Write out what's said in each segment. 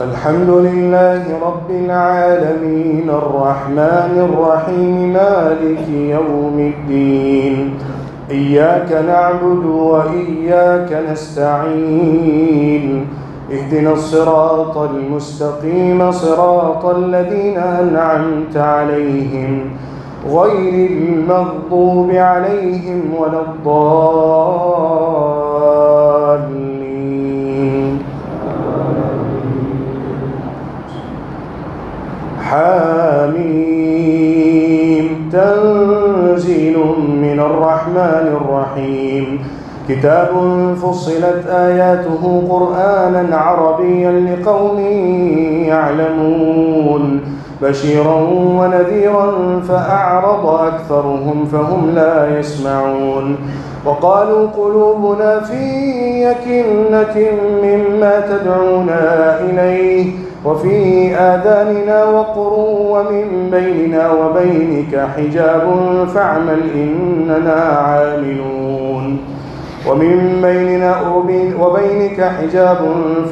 الحمد لله رب العالمين الرحمن الرحيم مالك يوم الدين. إياك نعبد وإياك نستعين. اهدنا الصراط المستقيم صراط الذين أنعمت عليهم غير المغضوب عليهم ولا الضالين. حاميم. تنزيل من الرحمن الرحيم. كتاب فصلت آياته قرآنا عربيا لقوم يعلمون بشيرا ونذيرا فأعرض أكثرهم فهم لا يسمعون. وقالوا قلوبنا في أكنة مما تدعونا إليه وفي آذاننا وقر ومن بيننا وبينك حجاب فاعمل إننا عاملون. ومن بيننا وبينك حجاب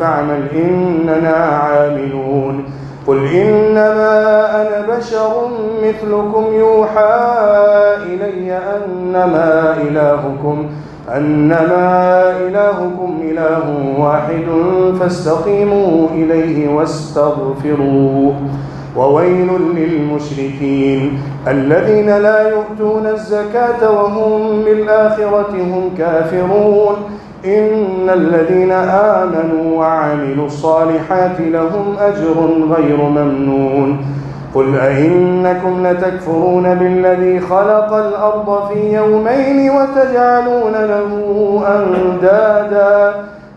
فاعمل إننا عاملون. قل إنما أنا بشر مثلكم يوحى إلي أنما إلهكم إله واحد فاستقيموا إليه واستغفروه. وويل للمشركين الذين لا يؤتون الزكاة وهم بالآخرة هم كافرون. إن الذين آمنوا وعملوا الصالحات لهم أجر غير ممنون. قل أئنكم لتكفرون بالذي خلق الأرض في يومين وتجعلون له أندادا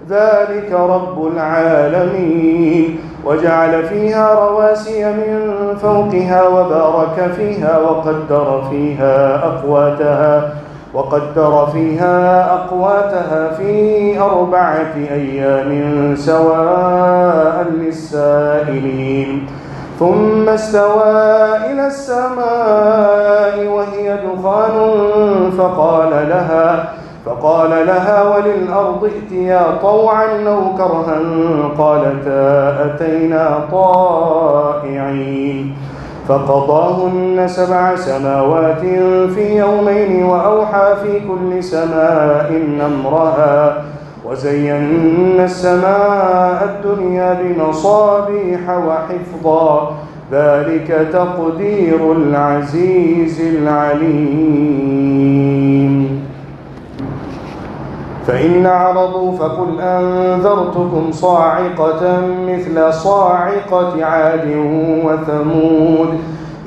ذلك رب العالمين. وجعل فيها رواسي من فوقها وبارك فيها وقدر فيها أقواتها في 4 أيام سواء للسائلين. ثم استوى إلى السماء وهي دخان فقال لها وللأرض ائتيا طوعا أو كرها قالتا أتينا طائعين. فقضاهن 7 سماوات في يومين وأوحى في كل سماء أمرها وزينا السماء الدنيا بمصابيح وحفظا ذلك تقدير العزيز العليم. فإن عرضوا فقل أنذرتكم صاعقة مثل صاعقة عاد وثمود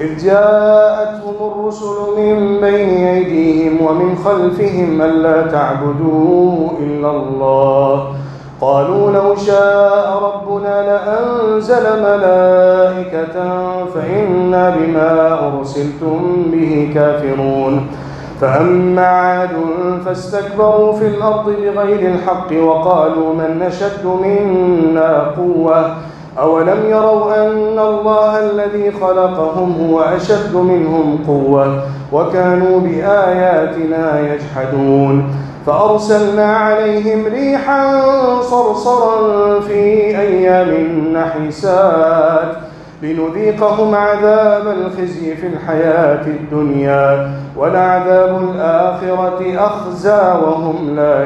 إذ جاءتهم الرسل من بين أيديهم ومن خلفهم ألا تعبدوا إلا الله قالوا لو شاء ربنا لأنزل ملائكة فإنا بما أرسلتم به كافرون. فأما عاد فاستكبروا في الأرض بغير الحق وقالوا من أشد منا قوة أولم يروا أن الله الذي خلقهم هو أشد منهم قوة وكانوا بآياتنا يجحدون. فأرسلنا عليهم ريحا صرصرا في أيام نحسات لنذيقهم عذاب الخزي في الحياة الدنيا ولعذاب الآخرة أخزى وهم لا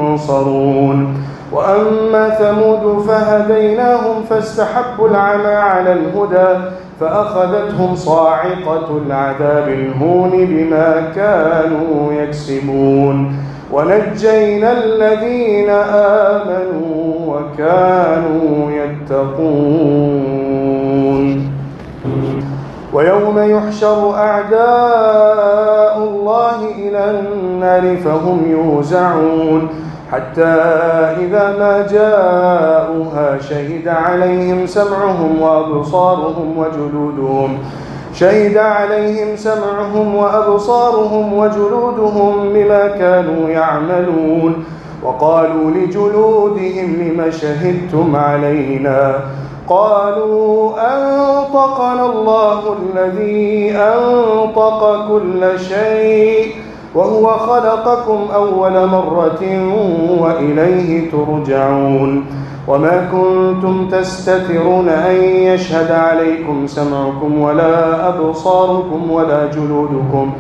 ينصرون. وأما ثمود فهديناهم فاستحبوا العمى على الهدى فأخذتهم صاعقة العذاب الهون بما كانوا يكسبون. ونجينا الذين آمنوا وكانوا يتقون. ويوم يحشر أعداء الله إلى النار فهم يوزعون حتى إذا ما جاءوها شهد عليهم سمعهم وأبصارهم وجلودهم بما كانوا يعملون. وقالوا لجلودهم لم شهدتم علينا قالوا أنطقنا الله الذي أنطق كل شيء وهو خلقكم أول مرة وإليه ترجعون. وما كنتم تستترون أن يشهد عليكم سمعكم ولا أبصاركم ولا جلودكم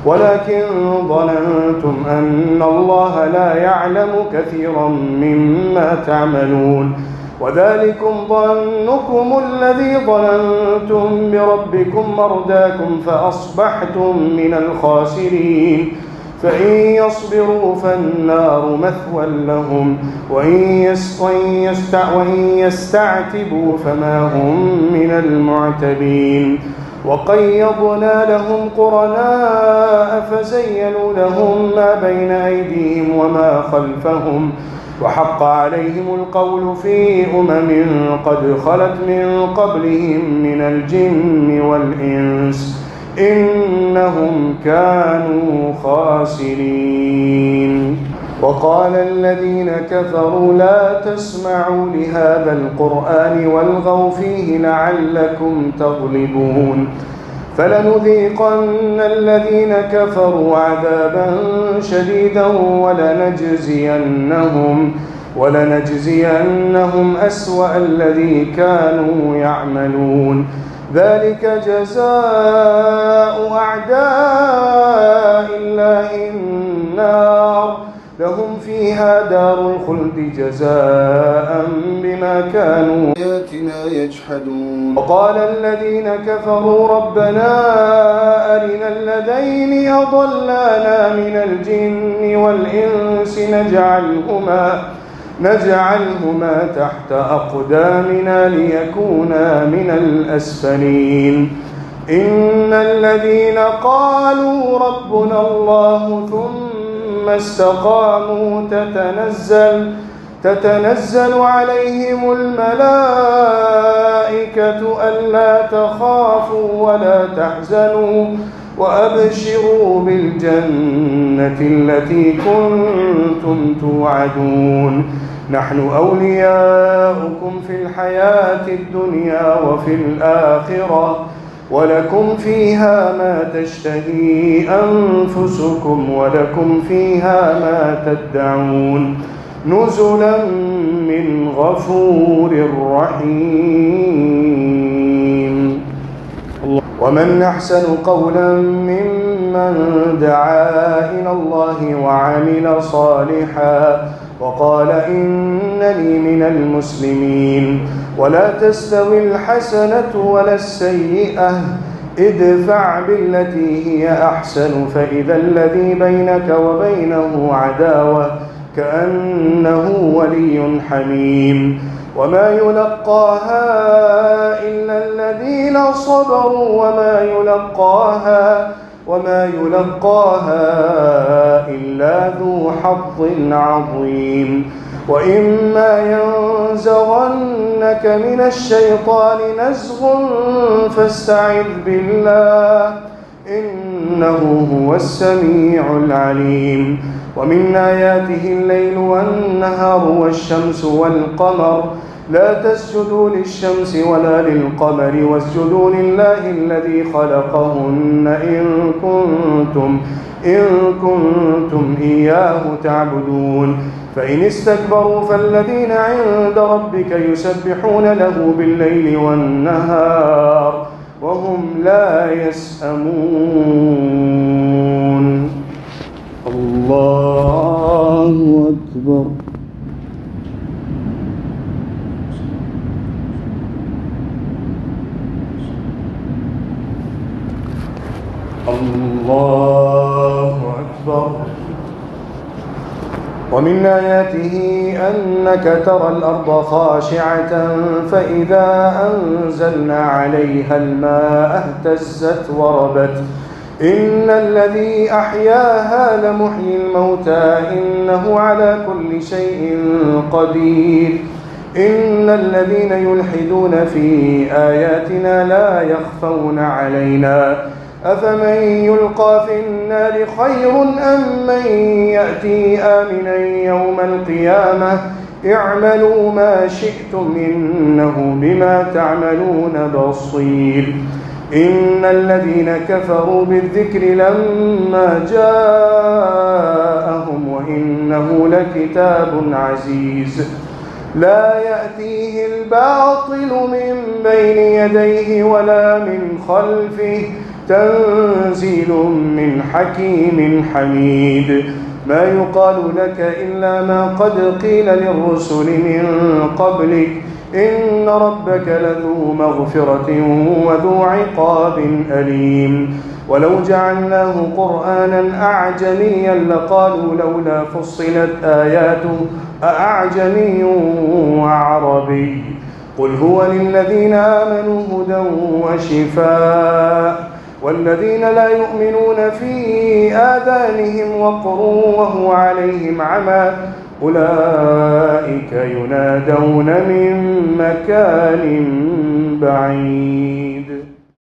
ولكن ظننتم أن الله لا يعلم كثيرا مما تعملون وذلكم ظنكم الذي ظننتم بربكم أرداكم فأصبحتم من الخاسرين فإن يصبروا فالنار مثوى لهم وإن يستعتبوا فما هم من المعتبين وقيضنا لهم قرناء فزينوا لهم ما بين أيديهم وما خلفهم وحق عليهم القول في قد خلت من قبلهم من الجن والإنس إنهم كانوا خاسرين وقال الذين كفروا لا تسمعوا لهذا القرآن والغوا فيه لعلكم تغلبون فلنذيقن الذين كفروا عذابا شديدا ولنجزينهم أسوأ الذي كانوا يعملون ذلك جزاء أعداء الله النار لهم فيها دار الخلد جزاء بما كانوا بآياتنا يجحدون وقال الذين كفروا ربنا أرنا الذين أضلانا من الجن والإنس نجعلهما تحت أقدامنا ليكونا من الأسفلين إن الذين قالوا ربنا الله ثم استقاموا تتنزل عليهم الملائكة ألا تخافوا ولا تحزنوا وأبشروا بالجنة التي كنتم توعدون نحن أولياؤكم في الحياة الدنيا وفي الآخرة ولكم فيها ما تشتهي أنفسكم ولكم فيها ما تدعون نزلا من غفور رحيم ومن أحسن قولا ممن دعا إلى الله وعمل صالحا وقال إنني من المسلمين ولا تستوي الحسنة ولا السيئة ادفع بالتي هي أحسن فإذا الذي بينك وبينه عداوة كأنه ولي حميم وما يلقاها إلا الذين صبروا وما يلقاها إلا ذو حظ عظيم وإما ينزغنك من الشيطان نزغ فاستعذ بالله إنه هو السميع العليم ومن آياته الليل والنهار والشمس والقمر لا تسجدوا للشمس ولا للقمر واسجدوا لله الذي خلقهن إن كنتم إياه تعبدون فإن استكبروا فالذين عند ربك يسبحون له بالليل والنهار وهم لا يسأمون الله أكبر الله أكبر ومن آياته أنك ترى الأرض خاشعة فإذا أنزلنا عليها الماء اهتزت وربت إن الذي أحياها لمحيي الموتى إنه على كل شيء قدير إن الذين يلحدون في آياتنا لا يخفون علينا أفمن يلقى في النار خير أم من يأتي آمنا يوم القيامة اعملوا ما شئتم إنه بما تعملون بصير إن الذين كفروا بالذكر لما جاءهم وإنه لكتاب عزيز لا يأتيه الباطل من بين يديه ولا من خلفه تنزيل من حكيم حميد ما يقال لك إلا ما قد قيل للرسل من قبلك إن ربك لذو مغفرة وذو عقاب أليم ولو جعلناه قرآنا أعجميا لقالوا لولا فصلت آياته أأعجمي وعربي قل هو للذين آمنوا هدى وشفاء والذين لا يؤمنون في آذانهم وقر وهو عليهم عمى أولئك ينادون من مكان بعيد